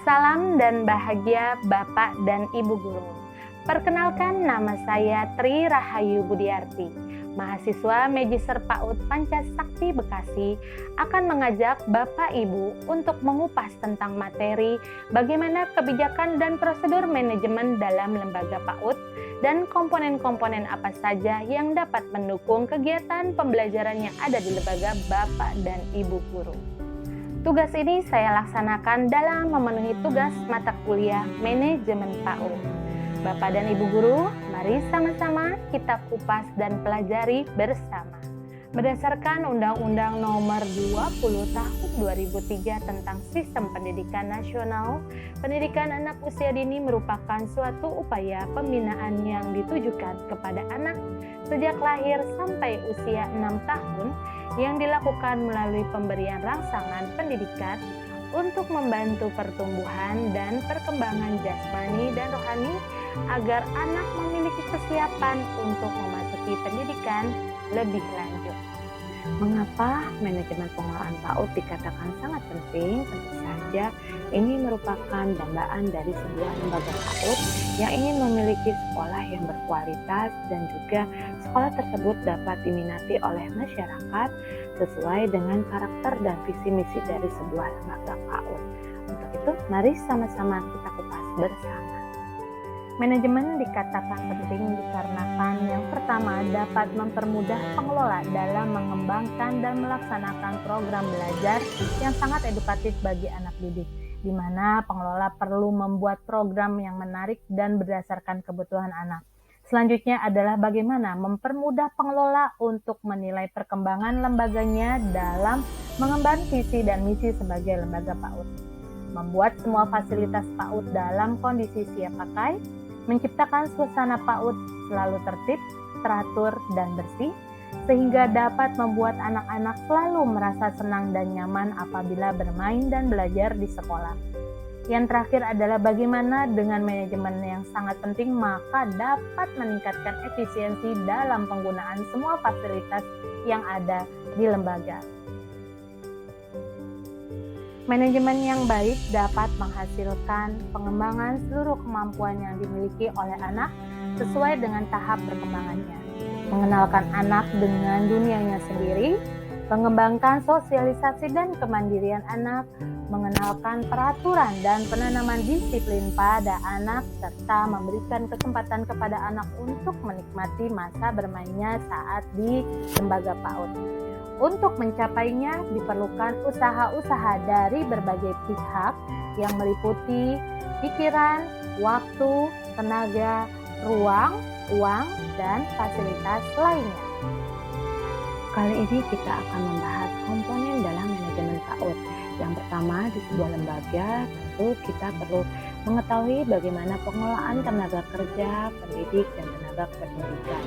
Salam dan bahagia Bapak dan Ibu Guru. Perkenalkan, nama saya Tri Rahayu Budiarti, mahasiswa Magister PAUD Pancasakti Bekasi, akan mengajak Bapak Ibu untuk mengupas tentang materi bagaimana kebijakan dan prosedur manajemen dalam lembaga PAUD dan komponen-komponen apa saja yang dapat mendukung kegiatan pembelajaran yang ada di lembaga Bapak dan Ibu Guru. Tugas ini saya laksanakan dalam memenuhi tugas mata kuliah Manajemen PAUD. Bapak dan Ibu Guru, mari sama-sama kita kupas dan pelajari bersama. Berdasarkan Undang-Undang Nomor 20 Tahun 2003 tentang Sistem Pendidikan Nasional, pendidikan anak usia dini merupakan suatu upaya pembinaan yang ditujukan kepada anak sejak lahir sampai usia 6 tahun yang dilakukan melalui pemberian rangsangan pendidikan untuk membantu pertumbuhan dan perkembangan jasmani dan rohani agar anak memiliki kesiapan untuk memasuki pendidikan lebih lanjut. Mengapa manajemen pengelolaan PAUD dikatakan sangat penting? Tentu saja ini merupakan dambaan dari sebuah lembaga PAUD yang ingin memiliki sekolah yang berkualitas dan juga sekolah tersebut dapat diminati oleh masyarakat sesuai dengan karakter dan visi misi dari sebuah lembaga PAUD. Untuk itu, mari sama-sama kita kupas bersama. Manajemen dikatakan penting dikarenakan yang pertama dapat mempermudah pengelola dalam mengembangkan dan melaksanakan program belajar yang sangat edukatif bagi anak didik, di mana pengelola perlu membuat program yang menarik dan berdasarkan kebutuhan anak. Selanjutnya adalah bagaimana mempermudah pengelola untuk menilai perkembangan lembaganya dalam mengemban visi dan misi sebagai lembaga PAUD. Membuat semua fasilitas PAUD dalam kondisi siap pakai, menciptakan suasana PAUD selalu tertib, teratur, dan bersih, sehingga dapat membuat anak-anak selalu merasa senang dan nyaman apabila bermain dan belajar di sekolah. Yang terakhir adalah bagaimana dengan manajemen yang sangat penting maka dapat meningkatkan efisiensi dalam penggunaan semua fasilitas yang ada di lembaga. Manajemen yang baik dapat menghasilkan pengembangan seluruh kemampuan yang dimiliki oleh anak sesuai dengan tahap perkembangannya. Mengenalkan anak dengan dunianya sendiri, mengembangkan sosialisasi dan kemandirian anak, mengenalkan peraturan dan penanaman disiplin pada anak, serta memberikan kesempatan kepada anak untuk menikmati masa bermainnya saat di lembaga PAUD. Untuk mencapainya diperlukan usaha-usaha dari berbagai pihak yang meliputi pikiran, waktu, tenaga, ruang, uang, dan fasilitas lainnya. Kali ini kita akan membahas komponen dalam manajemen PAUD. Yang pertama, di sebuah lembaga tentu kita perlu mengetahui bagaimana pengelolaan tenaga kerja, pendidik, dan tenaga pendidikan.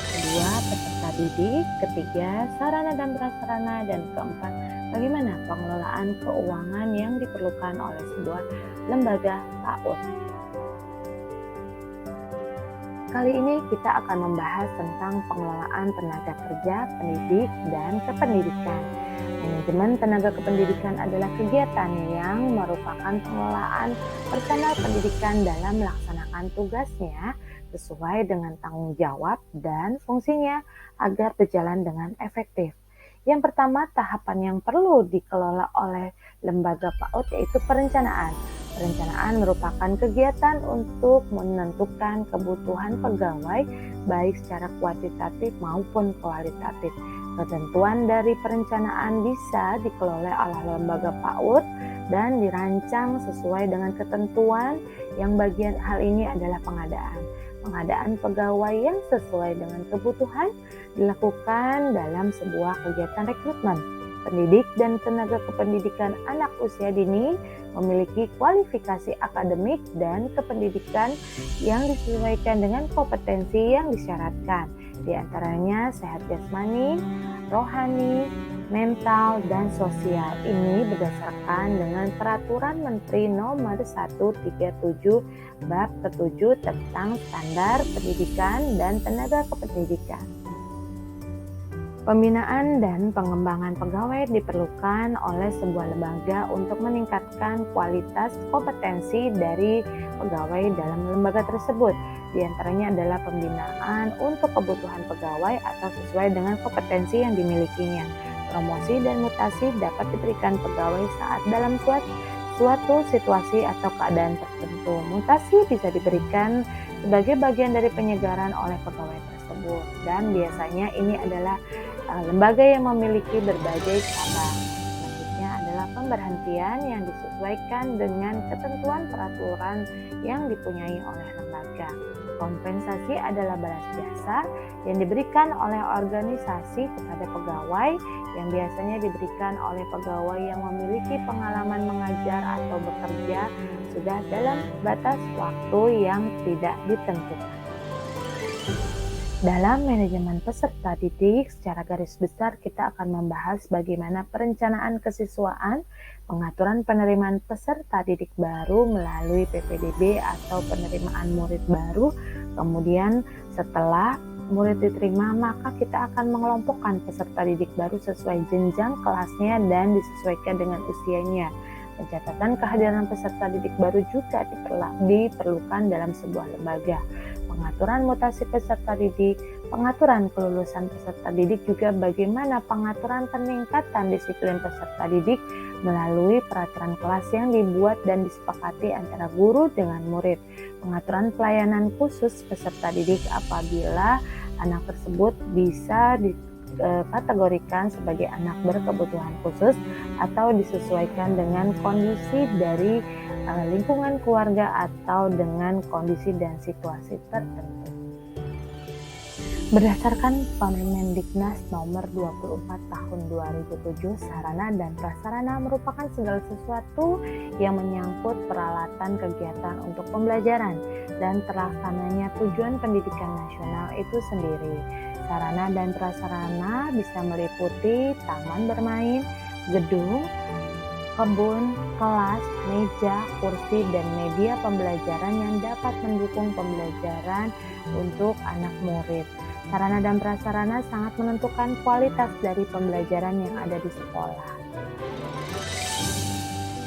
Kedua, peserta didik. Ketiga, sarana dan prasarana. Dan keempat, bagaimana pengelolaan keuangan yang diperlukan oleh sebuah lembaga PAUD. Kali ini kita akan membahas tentang pengelolaan tenaga kerja, pendidik, dan kependidikan. Manajemen tenaga kependidikan adalah kegiatan yang merupakan pengelolaan personal pendidikan dalam melaksanakan tugasnya sesuai dengan tanggung jawab dan fungsinya agar berjalan dengan efektif. Yang pertama, tahapan yang perlu dikelola oleh lembaga PAUD yaitu perencanaan. Perencanaan merupakan kegiatan untuk menentukan kebutuhan pegawai baik secara kuantitatif maupun kualitatif. Ketentuan dari perencanaan bisa dikelola oleh lembaga PAUD dan dirancang sesuai dengan ketentuan yang bagian hal ini adalah pengadaan. Pengadaan pegawai yang sesuai dengan kebutuhan dilakukan dalam sebuah kegiatan rekrutmen. Pendidik dan tenaga kependidikan anak usia dini memiliki kualifikasi akademik dan kependidikan yang disesuaikan dengan kompetensi yang disyaratkan. Di antaranya sehat jasmani, rohani, mental, dan sosial. Ini berdasarkan dengan Peraturan Menteri Nomor 137 Bab ke-7 tentang Standar Pendidikan dan Tenaga Kependidikan. Pembinaan dan pengembangan pegawai diperlukan oleh sebuah lembaga untuk meningkatkan kualitas kompetensi dari pegawai dalam lembaga tersebut. Di antaranya adalah pembinaan untuk kebutuhan pegawai atau sesuai dengan kompetensi yang dimilikinya. Promosi dan mutasi dapat diberikan pegawai saat dalam suatu situasi atau keadaan tertentu. Mutasi bisa diberikan sebagai bagian dari penyegaran oleh pegawai tersebut, dan biasanya ini adalah lembaga yang memiliki berbagai cabang. Selanjutnya adalah pemberhentian yang disesuaikan dengan ketentuan peraturan yang dipunyai oleh lembaga. Kompensasi adalah balas jasa yang diberikan oleh organisasi kepada pegawai, yang biasanya diberikan oleh pegawai yang memiliki pengalaman mengajar atau bekerja sudah dalam batas waktu yang tidak ditentukan. Dalam manajemen peserta didik, secara garis besar kita akan membahas bagaimana perencanaan kesiswaan, pengaturan penerimaan peserta didik baru melalui PPDB atau penerimaan murid baru. Kemudian setelah murid diterima, maka kita akan mengelompokkan peserta didik baru sesuai jenjang kelasnya dan disesuaikan dengan usianya. Pencatatan kehadiran peserta didik baru juga diperlukan dalam sebuah lembaga. Pengaturan mutasi peserta didik, pengaturan kelulusan peserta didik, juga bagaimana pengaturan peningkatan disiplin peserta didik melalui peraturan kelas yang dibuat dan disepakati antara guru dengan murid. Pengaturan pelayanan khusus peserta didik apabila anak tersebut bisa dikategorikan sebagai anak berkebutuhan khusus atau disesuaikan dengan kondisi dari lingkungan keluarga atau dengan kondisi dan situasi tertentu. Berdasarkan Permendiknas nomor 24 tahun 2007, sarana dan prasarana merupakan segala sesuatu yang menyangkut peralatan kegiatan untuk pembelajaran dan terlaksananya tujuan pendidikan nasional itu sendiri. Sarana dan prasarana bisa meliputi taman bermain, gedung, kebun, kelas, meja, kursi, dan media pembelajaran yang dapat mendukung pembelajaran untuk anak murid. Sarana dan prasarana sangat menentukan kualitas dari pembelajaran yang ada di sekolah.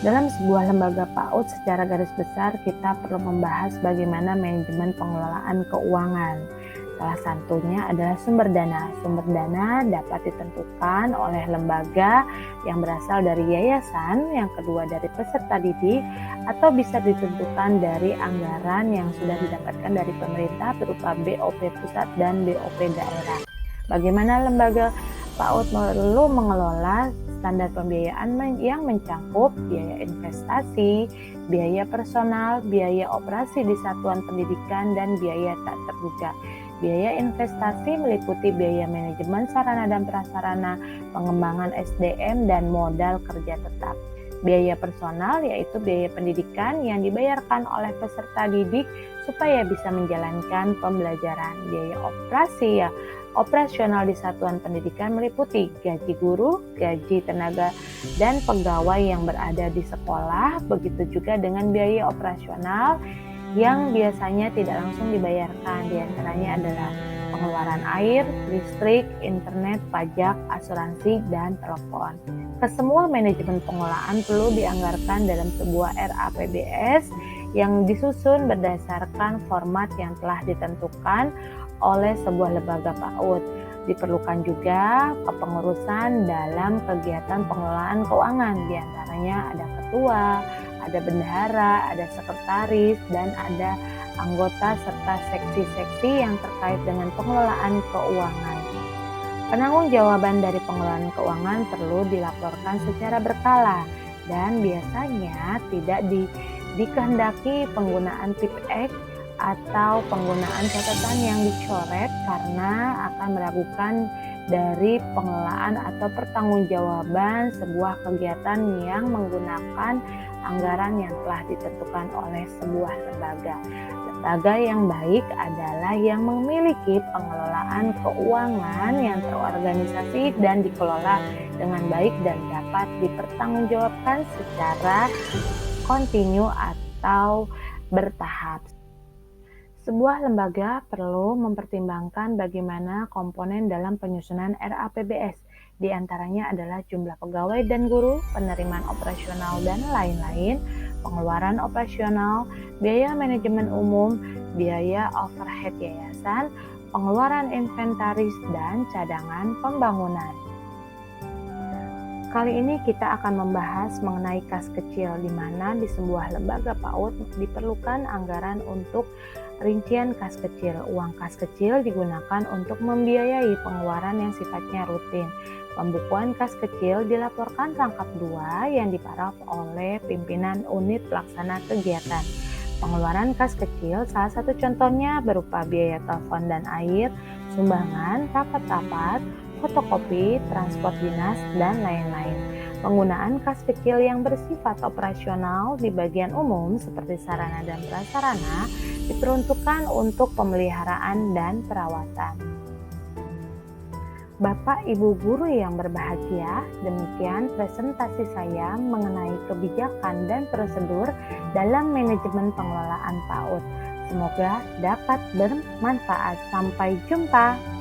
Dalam sebuah lembaga PAUD, secara garis besar kita perlu membahas bagaimana manajemen pengelolaan keuangan. Salah satunya adalah sumber dana. Sumber dana dapat ditentukan oleh lembaga yang berasal dari yayasan, yang kedua dari peserta didik, atau bisa ditentukan dari anggaran yang sudah didapatkan dari pemerintah berupa BOP pusat dan BOP daerah. Bagaimana lembaga PAUD perlu mengelola standar pembiayaan yang mencakup biaya investasi, biaya personal, biaya operasi di satuan pendidikan, dan biaya tak terduga. Biaya investasi meliputi biaya manajemen sarana dan prasarana, pengembangan SDM, dan modal kerja tetap. Biaya personal yaitu biaya pendidikan yang dibayarkan oleh peserta didik supaya bisa menjalankan pembelajaran. Biaya operasional di satuan pendidikan meliputi gaji guru, gaji tenaga dan pegawai yang berada di sekolah, begitu juga dengan biaya operasional yang biasanya tidak langsung dibayarkan. Di antaranya adalah pengeluaran air, listrik, internet, pajak, asuransi, dan telepon. Kesemua manajemen pengelolaan perlu dianggarkan dalam sebuah RAPBS yang disusun berdasarkan format yang telah ditentukan oleh sebuah lembaga PAUD. Diperlukan juga kepengurusan dalam kegiatan pengelolaan keuangan. Di antaranya ada ketua, ada bendahara, ada sekretaris, dan ada anggota serta seksi-seksi yang terkait dengan pengelolaan keuangan. Penanggung-jawaban dari pengelolaan keuangan perlu dilaporkan secara berkala dan biasanya tidak dikehendaki penggunaan tip-X atau penggunaan catatan yang dicoret karena akan meragukan dari pengelolaan atau pertanggungjawaban sebuah kegiatan yang menggunakan anggaran yang telah ditentukan oleh sebuah lembaga. Lembaga yang baik adalah yang memiliki pengelolaan keuangan yang terorganisasi dan dikelola dengan baik dan dapat dipertanggungjawabkan secara kontinu atau bertahap. Sebuah lembaga perlu mempertimbangkan bagaimana komponen dalam penyusunan RAPBS. Di antaranya adalah jumlah pegawai dan guru, penerimaan operasional dan lain-lain, pengeluaran operasional, biaya manajemen umum, biaya overhead yayasan, pengeluaran inventaris, dan cadangan pembangunan. Kali ini kita akan membahas mengenai kas kecil, di mana di sebuah lembaga PAUD diperlukan anggaran untuk rincian kas kecil. Uang kas kecil digunakan untuk membiayai pengeluaran yang sifatnya rutin. Pembukuan kas kecil dilaporkan rangkap 2 yang diparaf oleh pimpinan unit pelaksana kegiatan. Pengeluaran kas kecil salah satu contohnya berupa biaya telepon dan air, sumbangan, rapat-rapat, fotokopi, transport dinas, dan lain-lain. Penggunaan kas kecil yang bersifat operasional di bagian umum seperti sarana dan prasarana diperuntukkan untuk pemeliharaan dan perawatan. Bapak Ibu guru yang berbahagia, demikian presentasi saya mengenai kebijakan dan prosedur dalam manajemen pengelolaan PAUD. Semoga dapat bermanfaat. Sampai jumpa.